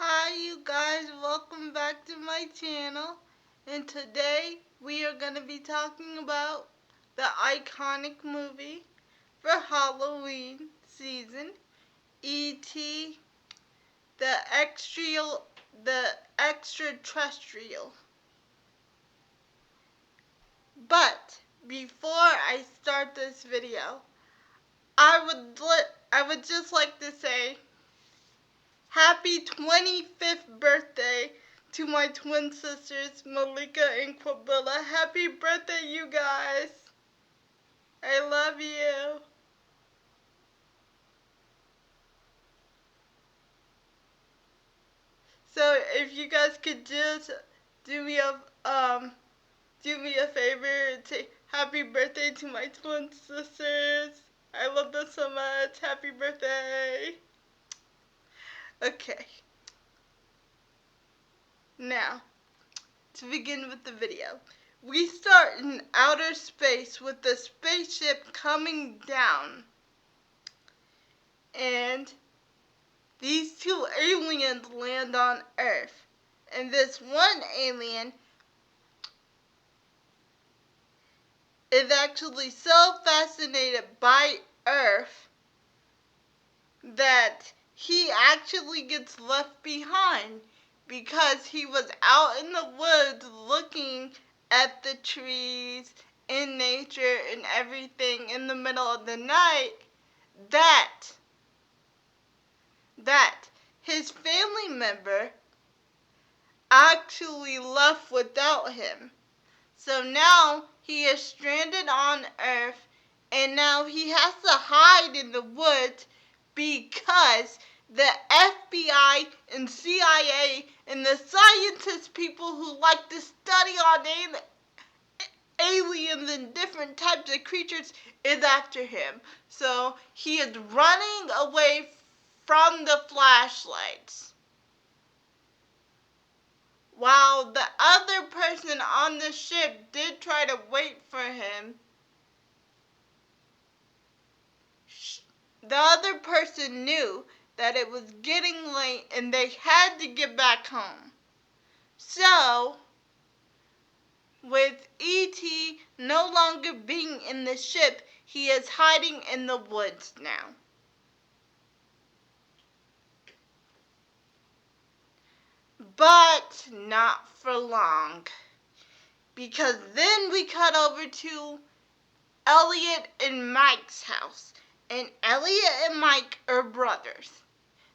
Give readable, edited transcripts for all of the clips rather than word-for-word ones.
Hi you guys, welcome back to my channel, and today we are going to be talking about the iconic movie for Halloween season, E.T. the extraterrestrial. But before I start this video, I would just like to say happy 25th birthday to my twin sisters, Malika and Quabilla. Happy birthday, you guys. I love you. So if you guys could just do me a favor and say happy birthday to my twin sisters. I love them so much. Happy birthday. Okay. Now, to begin with the video. We start in outer space with the spaceship coming down. And these two aliens land on Earth. And this one alien is actually so fascinated by Earth that he actually gets left behind because he was out in the woods looking at the trees in nature and everything in the middle of the night that his family member actually left without him. So now he is stranded on Earth, and now he has to hide in the woods because the FBI and CIA and the scientist people who like to study on aliens and different types of creatures is after him. So he is running away from the flashlights. While the other person on the ship did try to wait for him, the other person knew that it was getting late and they had to get back home. So, with E.T. no longer being in the ship, he is hiding in the woods now. But not for long, because then we cut over to Elliot and Mike's house. And Elliot and Mike are brothers.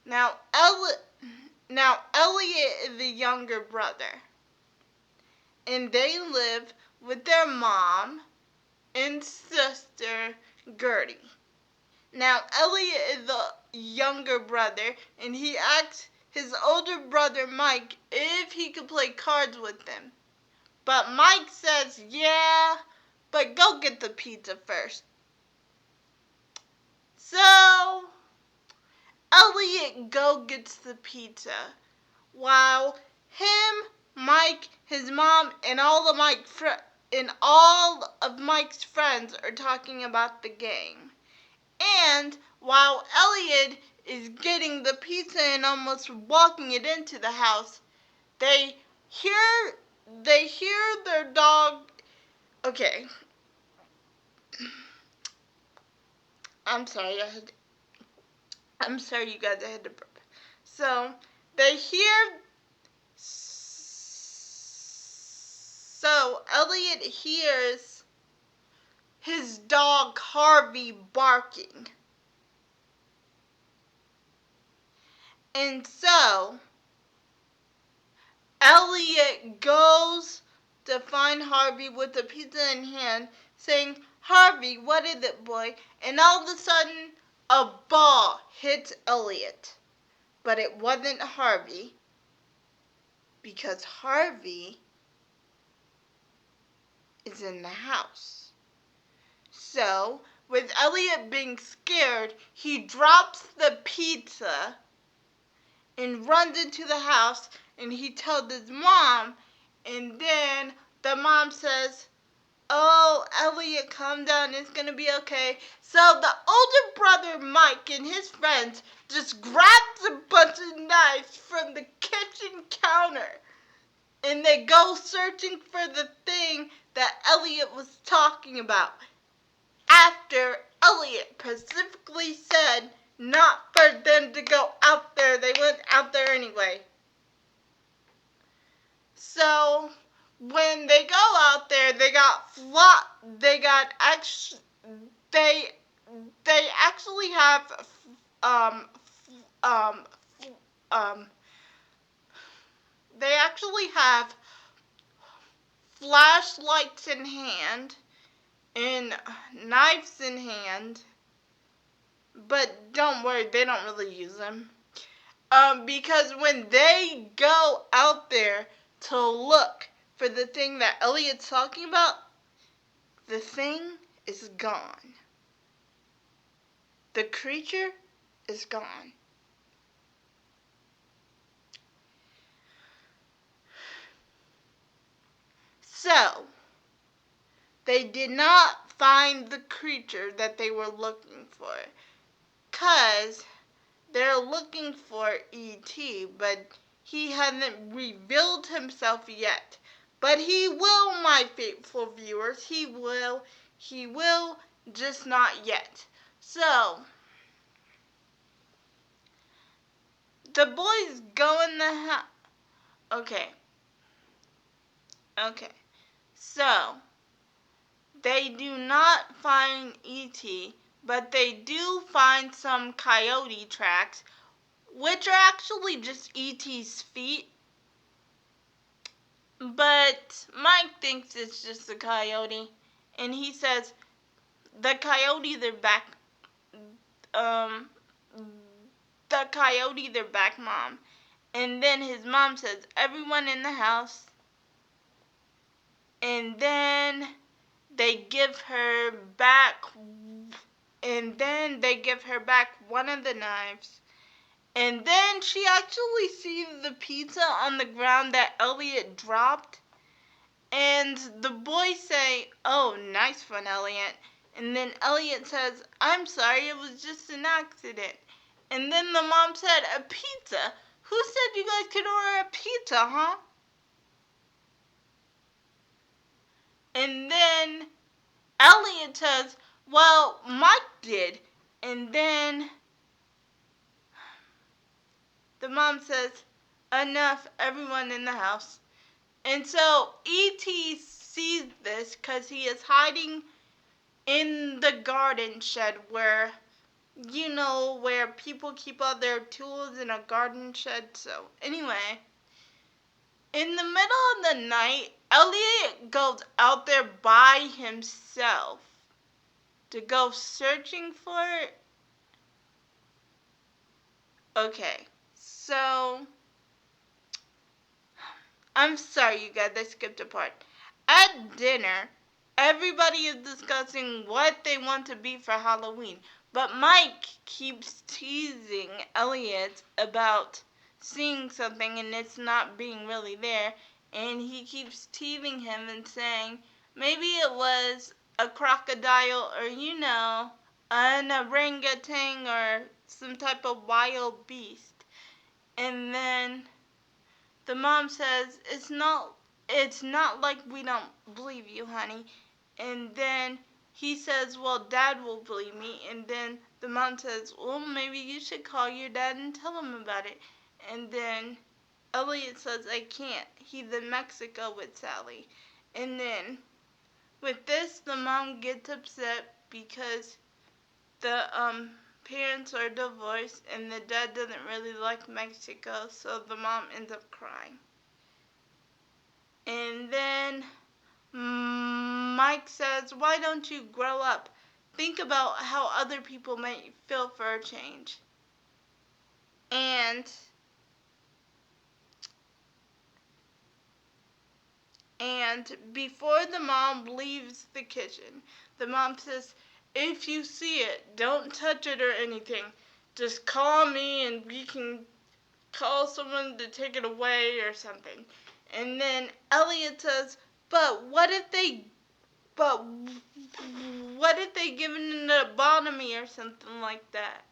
Now Elliot is the younger brother. And they live with their mom and sister, Gertie. Now Elliot is the younger brother, and he asks his older brother Mike if he could play cards with them. But Mike says, yeah, but go get the pizza first. So, Elliot go gets the pizza, while him, Mike, his mom, and all of Mike's friends are talking about the game. And while Elliot is getting the pizza and almost walking it into the house, they hear their dog. Okay, I'm sorry, you guys, I had to burp. So, Elliot hears his dog Harvey barking. And so, Elliot goes to find Harvey with the pizza in hand, saying, Harvey, what is it, boy? And all of a sudden, a ball hits Elliot. But it wasn't Harvey, because Harvey is in the house. So, with Elliot being scared, he drops the pizza and runs into the house, and he tells his mom, and then the mom says, "Oh, Elliot, calm down, it's gonna be okay." So the older brother, Mike, and his friends just grabs a bunch of knives from the kitchen counter, and they go searching for the thing that Elliot was talking about, after Elliot specifically said not for them to go out there. They went out there anyway. So when they go out there, they got they they actually have um um um they actually have flashlights in hand and knives in hand, but don't worry, they don't really use them. Because when they go out there to look for the thing that Elliot's talking about, the thing is gone. The creature is gone. So, they did not find the creature that they were looking for, 'cause they're looking for E.T., but he hasn't revealed himself yet. But he will, my faithful viewers. He will. He will, just not yet. So, the boys go in the house. Okay. Okay. So, they do not find E.T., but they do find some coyote tracks, which are actually just E.T.'s feet. But Mike thinks it's just a coyote, and he says the coyote they're back. Um, the coyote they're back, Mom. And then his mom says everyone in the house, and then they give her back. And then they give her back one of the knives. And then she actually sees the pizza on the ground that Elliot dropped. And the boys say, "Oh, nice one, Elliot." And then Elliot says, "I'm sorry, it was just an accident." And then the mom said, "A pizza? Who said you guys could order a pizza, huh?" And then Elliot says, "Well, Mike did." And then the mom says, "Enough, everyone in the house." And so E.T. sees this because he is hiding in the garden shed where, where people keep all their tools in a garden shed. So anyway, in the middle of the night, Elliot goes out there by himself to go searching for it. Okay, so I'm sorry, you guys, I skipped a part. At dinner, everybody is discussing what they want to be for Halloween. But Mike keeps teasing Elliot about seeing something and it's not being really there. And he keeps teasing him and saying maybe it was a crocodile or, an orangutan or some type of wild beast. And then the mom says, it's not like we don't believe you, honey." And then he says, "Well, Dad will believe me." And then the mom says, "Well, maybe you should call your dad and tell him about it." And then Elliot says, "I can't. He's in Mexico with Sally." And then with this, the mom gets upset because the parents are divorced and the dad doesn't really like Mexico, so the mom ends up crying. And then Mike says, "Why don't you grow up? Think about how other people might feel for a change." And before the mom leaves the kitchen, the mom says, "If you see it, don't touch it or anything. Just call me and we can call someone to take it away or something." And then Elliot says, "But what if they But what if they give it an lobotomy or something like that?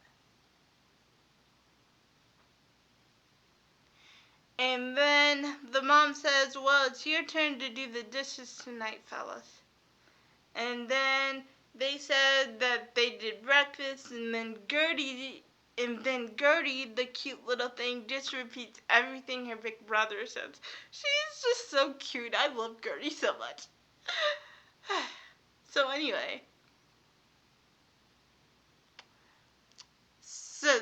And then the mom says, well, it's your turn to do the dishes tonight, fellas. And then they said that they did breakfast, and then Gertie, the cute little thing, just repeats everything her big brother says. She's just so cute. I love Gertie so much. So anyway, so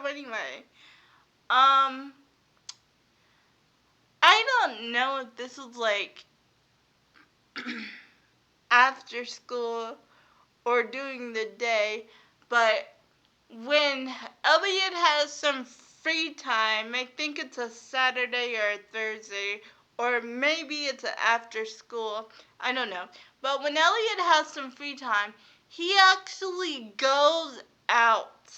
anyway, I don't know if this is like after school or during the day, but when Elliot has some free time, I think it's a Saturday or a Thursday, or maybe it's after school, I don't know. But when Elliot has some free time, he actually goes out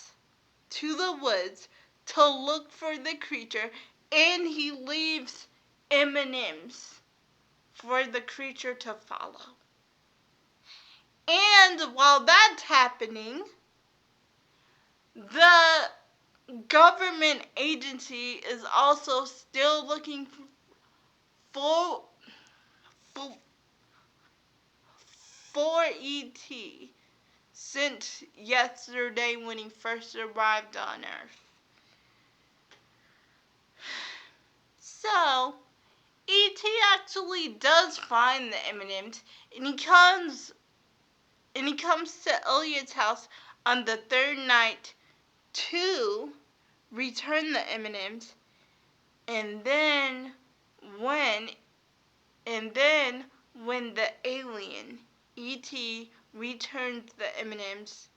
to the woods to look for the creature, and he leaves M&Ms for the creature to follow. And while that's happening, the government agency is also still looking for for, for E.T. since yesterday when he first arrived on Earth. So, E.T. actually does find the M&Ms, and he comes to Elliot's house on the third night to return the M&Ms, and then when the alien E.T. returns the M&Ms,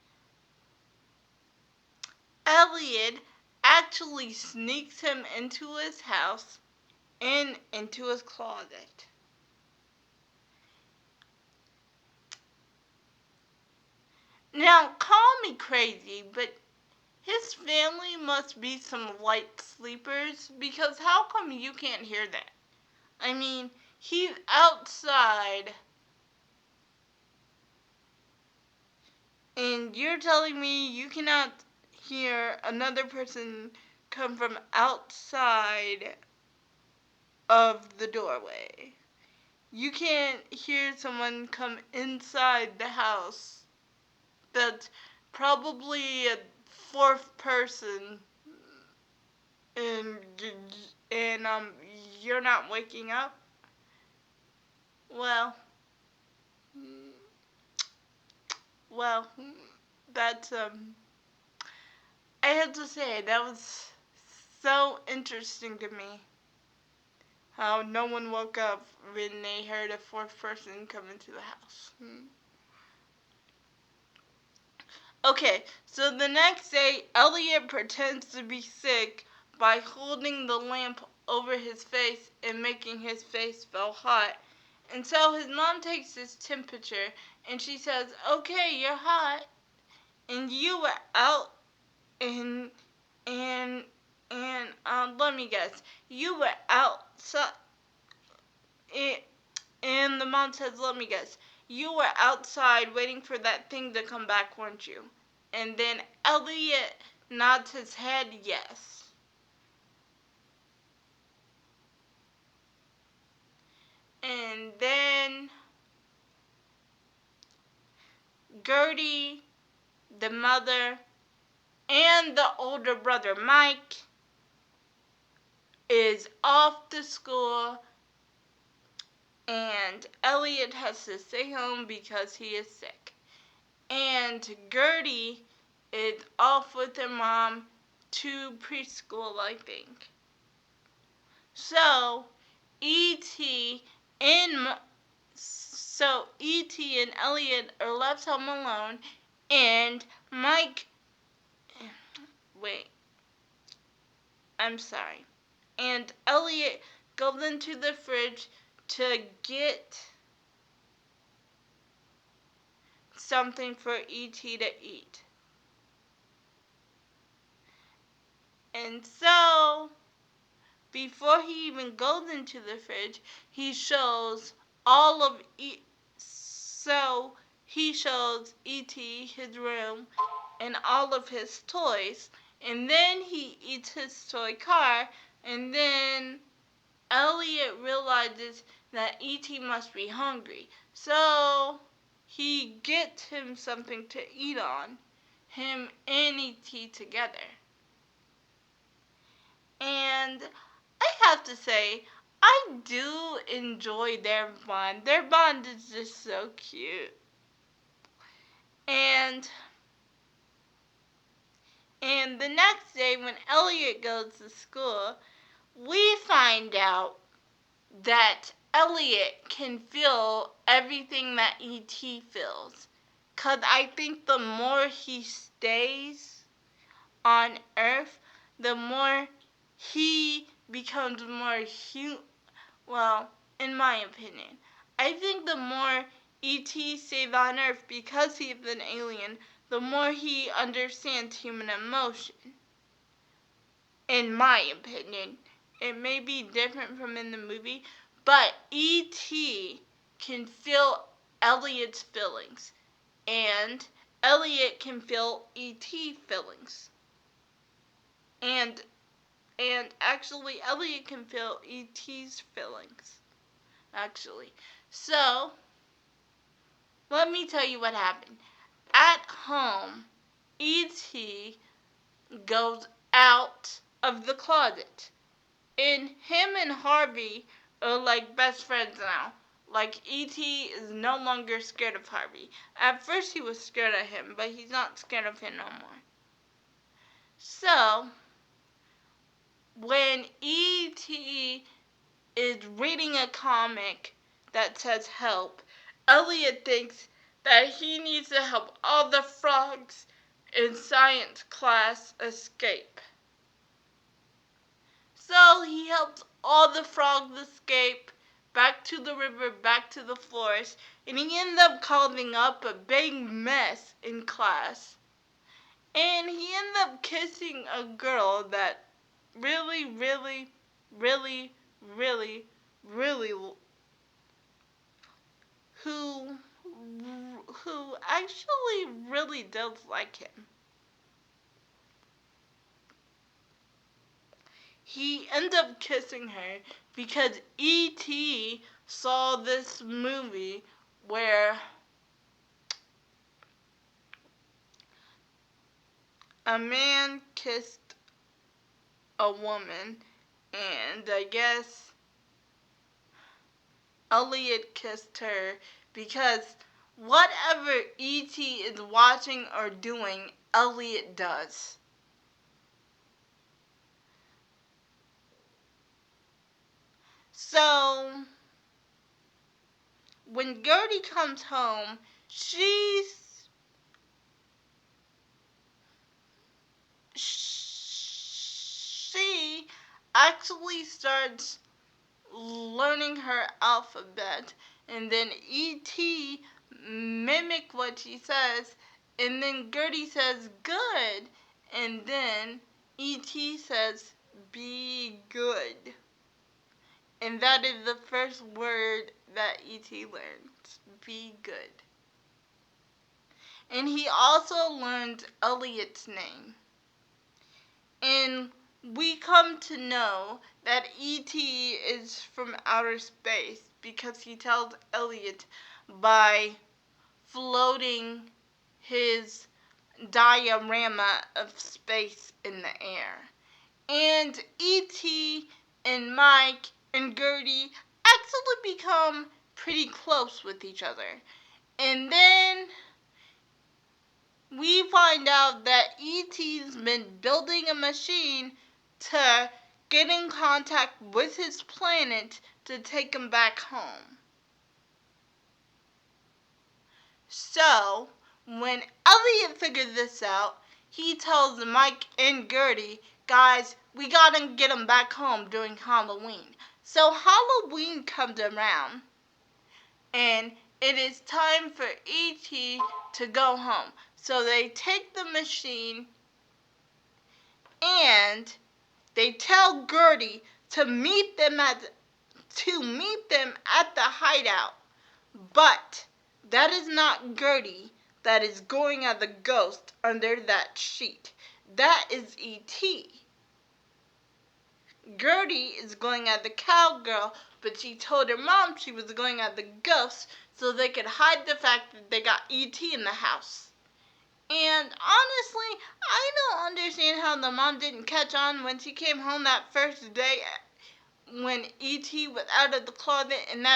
Elliot actually sneaks him into his house and into his closet. Now, call me crazy, but his family must be some light sleepers, because how come you can't hear that? I mean, he's outside, and you're telling me you cannot hear another person come from outside of the doorway. You can't hear someone come inside the house that's probably a fourth person, and you're not waking up. Well, well, that's I have to say that was so interesting to me. How no one woke up when they heard a fourth person come into the house. Okay, so the next day, Elliot pretends to be sick by holding the lamp over his face and making his face feel hot. And so his mom takes his temperature, and she says, okay, you're hot, and you were out, and, let me guess, you were outside, and the mom says, let me guess, you were outside waiting for that thing to come back, weren't you? And then Elliot nods his head yes. And then Gertie, the mother, and the older brother Mike is off to school, and Elliot has to stay home because he is sick. And Gertie is off with her mom to preschool, I think. So E.T. and Elliot are left home alone, and Mike. Wait, I'm sorry. And Elliot goes into the fridge to get something for E.T. to eat. And so before he even goes into the fridge, he shows all of so he shows E.T. his room and all of his toys, and then he eats his toy car, and then Elliot realizes that E.T. must be hungry, so he gets him something to eat on, him and E.T. together. And I have to say, I do enjoy their bond. Their bond is just so cute. And the next day when Elliot goes to school, we find out that Elliot can feel everything that E.T. feels. 'Cause I think the more he stays on Earth, the more he becomes more well, in my opinion. I think the more E.T. stays on Earth because he's an alien, the more he understands human emotion. In my opinion. It may be different from in the movie, but E.T. can feel Elliot's feelings, and Elliot can feel E.T. feelings. And actually Elliot can feel E.T.'s feelings. Actually. So, let me tell you what happened. At home, E.T. goes out of the closet. And him and Harvey are like best friends now. Like, E.T. is no longer scared of Harvey. At first he was scared of him, but he's not scared of him no more. So, when E.T. is reading a comic that says help, Elliot thinks that he needs to help all the frogs in science class escape. So he helps all the frogs escape back to the river, back to the forest, and he ends up causing up a big mess in class. And he ends up kissing a girl that really, really, really, really, really, who actually really does like him. He ended up kissing her because E.T. saw this movie where a man kissed a woman, and I guess Elliot kissed her because whatever E.T. is watching or doing, Elliot does. So, when Gertie comes home, she actually starts learning her alphabet, and then E.T. mimic what she says, and then Gertie says good, and then E.T. says be good. And that is the first word that E.T. learns, be good. And he also learns Elliot's name. And we come to know that E.T. is from outer space because he tells Elliot by floating his diorama of space in the air. And E.T. and Mike and Gertie actually become pretty close with each other. And then we find out that E.T.'s been building a machine to get in contact with his planet to take him back home. So, when Elliot figures this out, he tells Mike and Gertie, guys, we gotta get him back home during Halloween. So Halloween comes around, and it is time for E.T. to go home. So they take the machine and they tell Gertie to meet them at the hideout. But that is not Gertie that is going as a ghost under that sheet. That is E.T. Gertie is going as the cowgirl, but she told her mom she was going as the ghost so they could hide the fact that they got E.T. in the house. And honestly, I don't understand how the mom didn't catch on when she came home that first day when E.T. was out of the closet and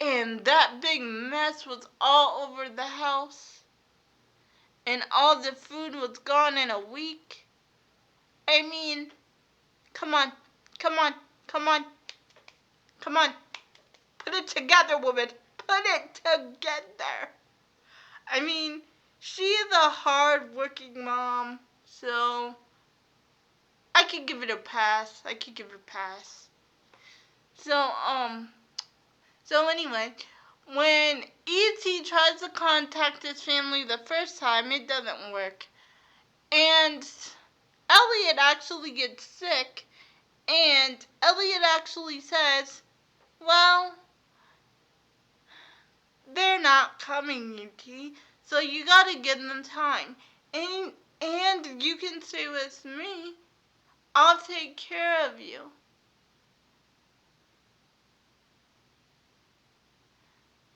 and that big mess was all over the house and all the food was gone in a week. I mean, come on, come on, come on, come on. Put it together, woman. Put it together. I mean, she's a hard-working mom, so I could give it a pass. So anyway, when E.T. tries to contact his family the first time, it doesn't work. And Elliot actually gets sick, and Elliot actually says, well, they're not coming, E.T., so you gotta give them time. And you can stay with me. I'll take care of you.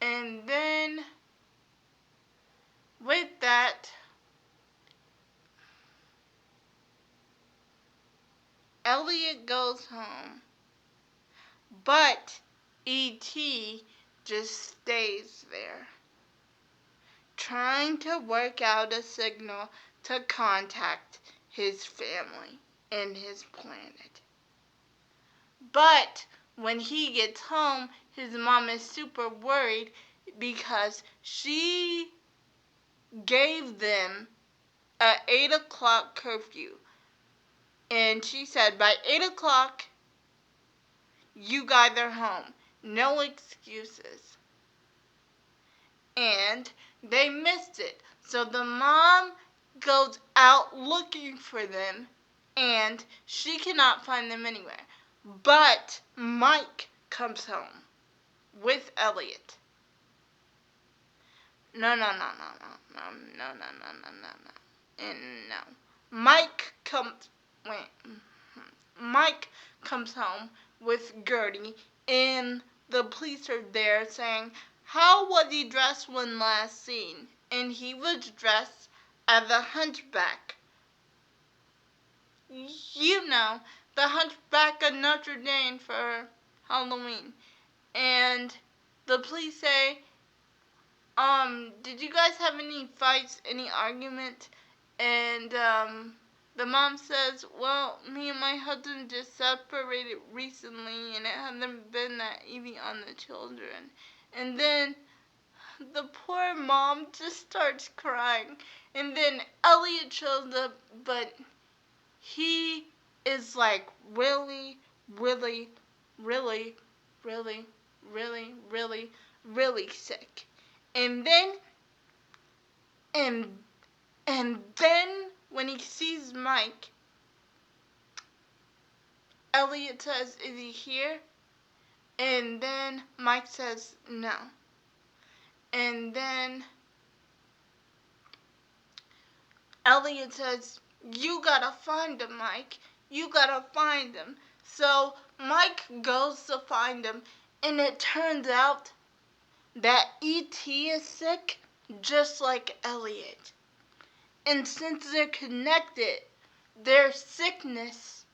And then, with that, Elliot goes home. But E.T. just stays there, trying to work out a signal to contact his family and his planet. But when he gets home, his mom is super worried because she gave them a 8 o'clock curfew. And she said, by 8 o'clock, you guys are home. No excuses. And they missed it. So the mom goes out looking for them, and she cannot find them anywhere. But Mike comes home with Elliot. No. Mike comes. Wait. Mike comes home with Gertie, and the police are there saying, how was he dressed when last seen? And he was dressed as a hunchback. You know, the hunchback of Notre Dame for Halloween. And the police say, did you guys have any fights, any arguments? And, the mom says, well, me and my husband just separated recently and it hasn't been that easy on the children. And then the poor mom just starts crying. And then Elliot shows up, but he is like really, really, really, really, really, really, really sick. And then, and then when he sees Mike, Elliot says, is he here? And then Mike says, no. And then Elliot says, you gotta find him, Mike. You gotta find him. So Mike goes to find him, and it turns out that E.T. is sick just like Elliot. And since they're connected, their sickness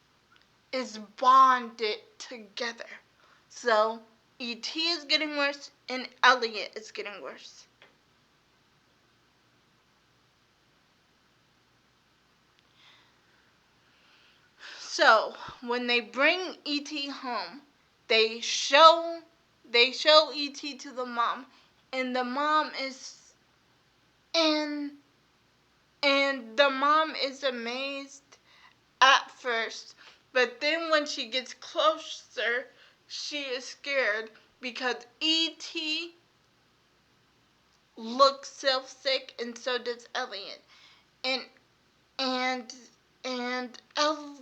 is bonded together. So E.T. is getting worse and Elliot is getting worse. So when they bring E.T. home, they show E.T. to the mom, and the mom is the mom is amazed at first, but then when she gets closer, she is scared because E.T. looks so sick, and so does Elliot. And and El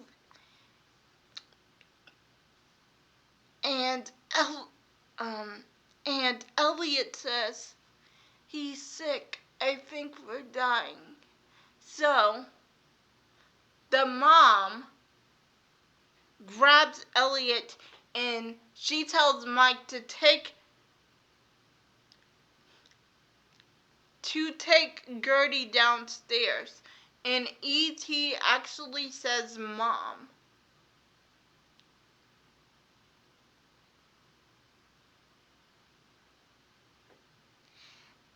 and El and Elliot says, "He's sick. I think we're dying." So the mom grabs Elliot and she tells Mike to take Gertie downstairs. And E.T. actually says mom.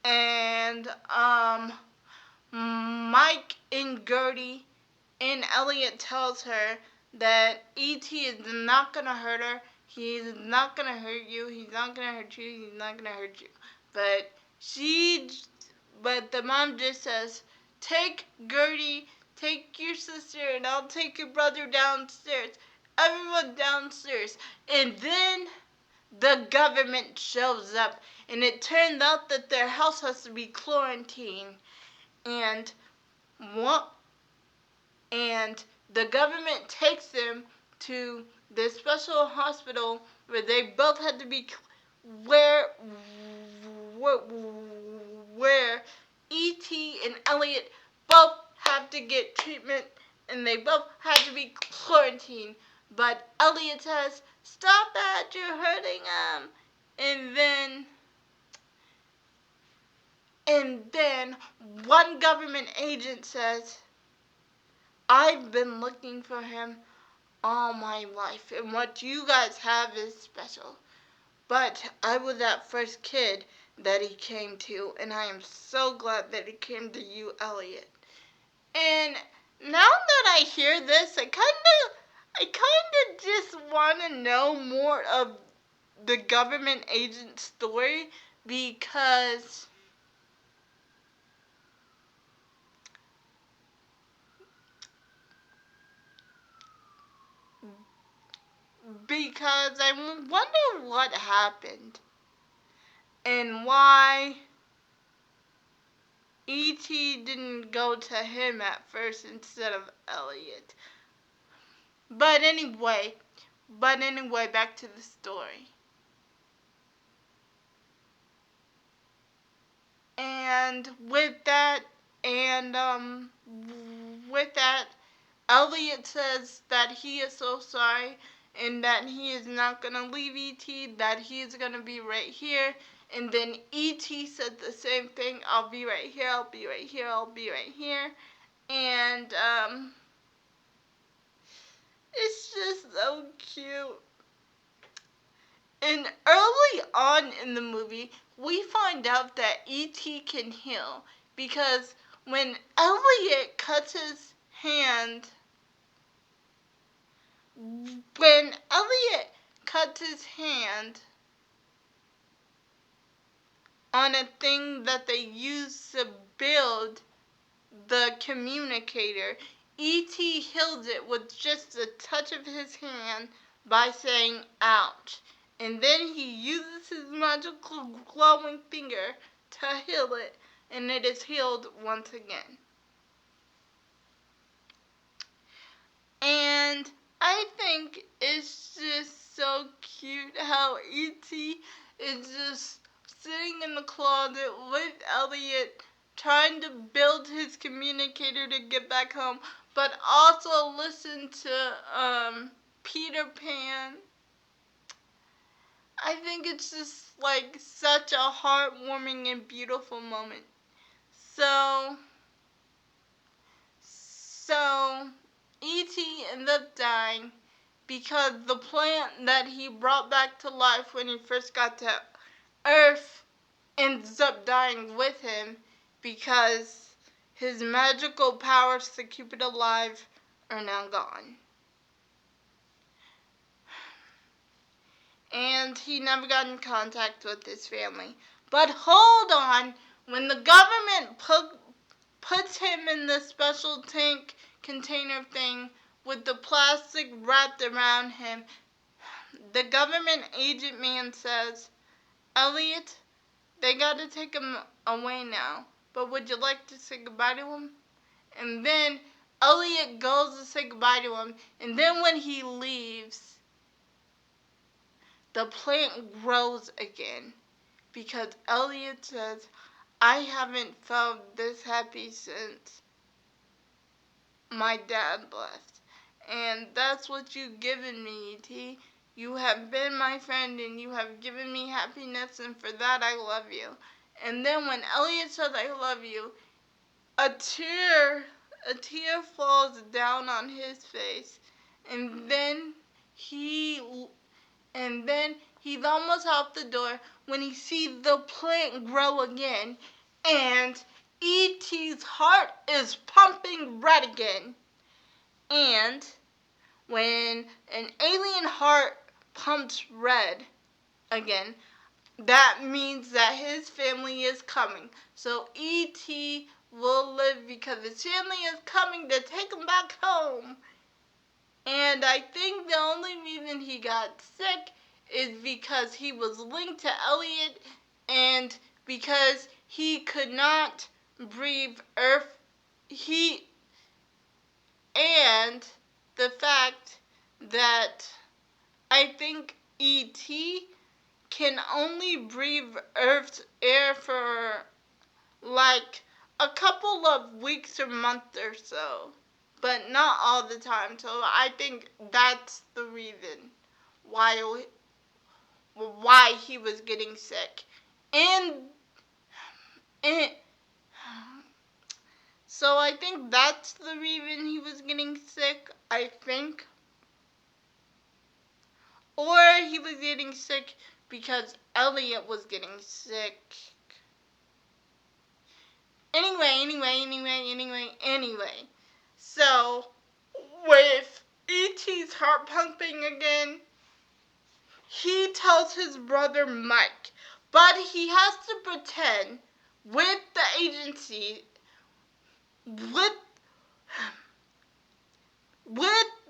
And Mike and Gertie and Elliot tells her that E.T. is not gonna hurt her. He's not gonna hurt you. He's not gonna hurt you. He's not gonna hurt you. But the mom just says, "Take Gertie, take your sister, and I'll take your brother downstairs. Everyone downstairs." And then the government shows up, and it turns out that their house has to be quarantined. And what? And the government takes them to this special hospital where they both had to be where where E.T. and Elliot both have to get treatment, and they both had to be quarantined. But Elliot says, "Stop that, you're hurting him." And then one government agent says, "I've been looking for him all my life, and what you guys have is special. But I was that first kid that he came to, and I am so glad that he came to you, Elliot." And now that I hear this, I kind of just want to know more of the government agent's story, because I wonder what happened and why E.T. didn't go to him at first instead of Elliot. But anyway, back to the story. And with that, Elliot says that he is so sorry and that he is not gonna leave E.T., that he's gonna be right here. And then E.T. said the same thing, "I'll be right here, I'll be right here, I'll be right here." And it's just so cute. And early on in the movie, we find out that E.T. can heal, because when Elliot cuts his hand on a thing that they use to build the communicator, E.T. heals it with just a touch of his hand by saying "ouch." And then he uses his magical glowing finger to heal it, and it is healed once again. And I think it's just so cute how E.T. is just sitting in the closet with Elliot, trying to build his communicator to get back home, but also listen to Peter Pan. I think it's just like such a heartwarming and beautiful moment. So E.T. ends up dying because the plant that he brought back to life when he first got to Earth ends up dying with him, because his magical powers to keep it alive are now gone. And he never got in contact with his family. But hold on, when the government puts him in the special tank container thing with the plastic wrapped around him, the government agent man says, "Elliot, they gotta take him away now, but would you like to say goodbye to him?" And then Elliot goes to say goodbye to him, and then when he leaves, the plant grows again. Because Elliot says, I haven't felt this happy since my dad left. And that's what you've given me, E.T. You have been my friend and you have given me happiness, and for that I love you. And then when Elliot says I love you, a tear falls down on his face, and then he and then he's almost out the door when he sees the plant grow again, and E.T.'s heart is pumping red again. And when an alien heart pumps red again, that means that his family is coming. So E.T. will live because his family is coming to take him back home. And I think the only reason he got sick is because he was linked to Elliot, and because he could not breathe earth. And the fact that I think E.T. can only breathe Earth's air for like a couple of weeks or months or so, but not all the time. So I think that's the reason why he was getting sick. And so I think that's the reason he was getting sick, I think. Or he was getting sick because Elliot was getting sick. Anyway. So, with E.T.'s heart pumping again, he tells his brother Mike, but he has to pretend with the agency, with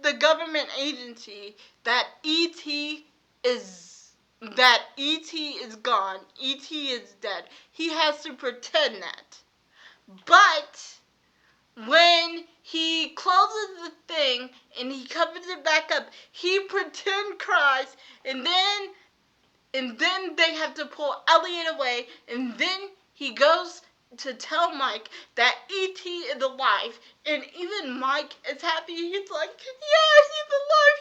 the government agency, that E.T. is gone. E.T. is dead. He has to pretend that. But when he closes the thing and he covers it back up, he pretend cries, and then they have to pull Elliot away, and then he goes to tell Mike that E.T. is alive, and even Mike is happy. He's like, yeah, he's alive,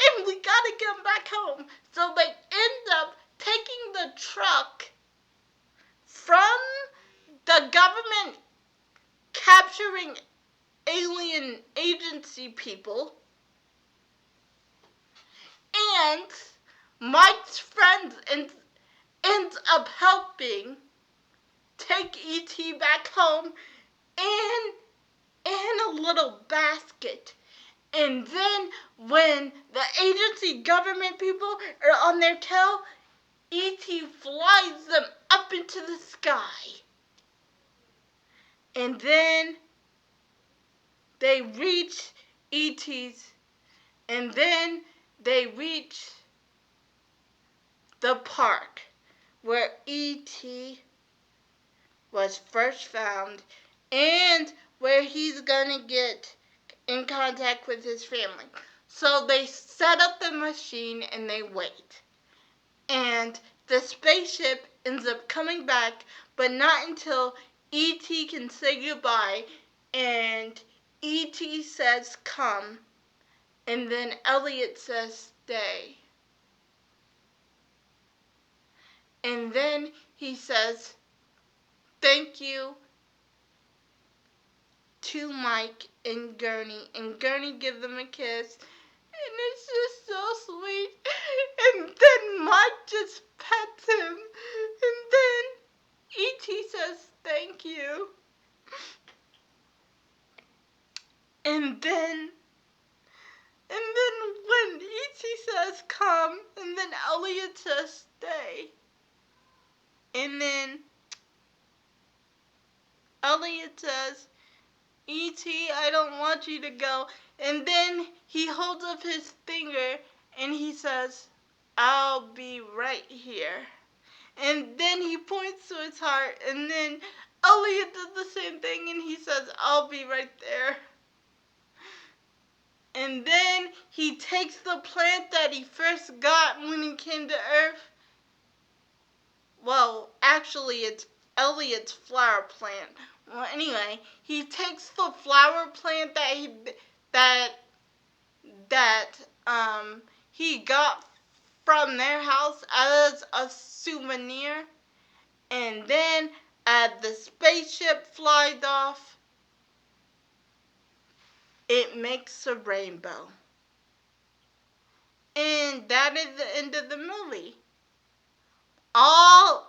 and we gotta get him back home. So they end up taking the truck from the government capturing alien agency people, and Mike's friends ends up helping take E.T. back home in a little basket. And then when the agency government people are on their tail, E.T. flies them up into the sky. And then they reach E.T.'s, and then they reach the park where E.T. was first found, and where he's gonna get in contact with his family. So they set up the machine and they wait. And the spaceship ends up coming back, but not until E.T. can say goodbye, and E.T. says come, and then Elliot says stay. And then he says thank you to Mike and Gurney gives them a kiss, and it's just so sweet. And then Mike just pets him, and then E.T. says thank you, and then when E.T. says come, and then Elliot says stay, and then Elliot says, E.T., I don't want you to go. And then he holds up his finger and he says, I'll be right here. And then he points to his heart, and then Elliot did the same thing and he says, I'll be right there. And then he takes the plant that he first got when he came to Earth. Well, actually, it's Elliot's flower plant. Well, anyway, he takes the flower plant that that he got from their house as a souvenir, and then as the spaceship flies off, it makes a rainbow. And that is the end of the movie. All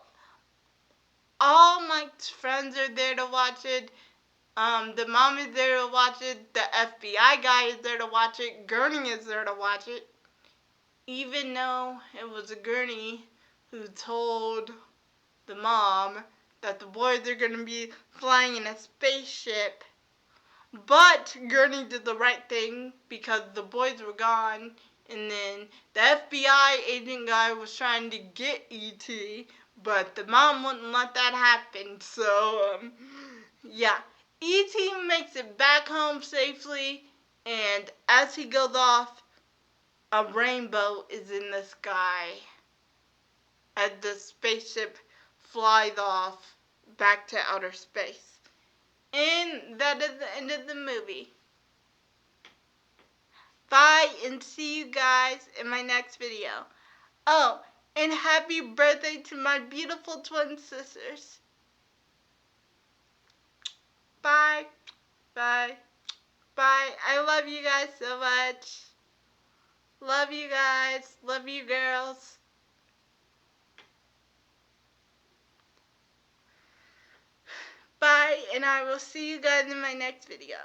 Mike's friends are there to watch it. The mom is there to watch it. The FBI guy is there to watch it. Gurney is there to watch it. Even though it was Gurney who told the mom that the boys are going to be flying in a spaceship. But Gurney did the right thing because the boys were gone. And then the FBI agent guy was trying to get E.T., but the mom wouldn't let that happen. So, yeah. E.T. makes it back home safely, and as he goes off, a rainbow is in the sky as the spaceship flies off back to outer space. And that is the end of the movie. Bye, and see you guys in my next video. Oh, and happy birthday to my beautiful twin sisters. Bye. Bye. Bye. I love you guys so much. Love you guys. Love you girls. Bye, and I will see you guys in my next video.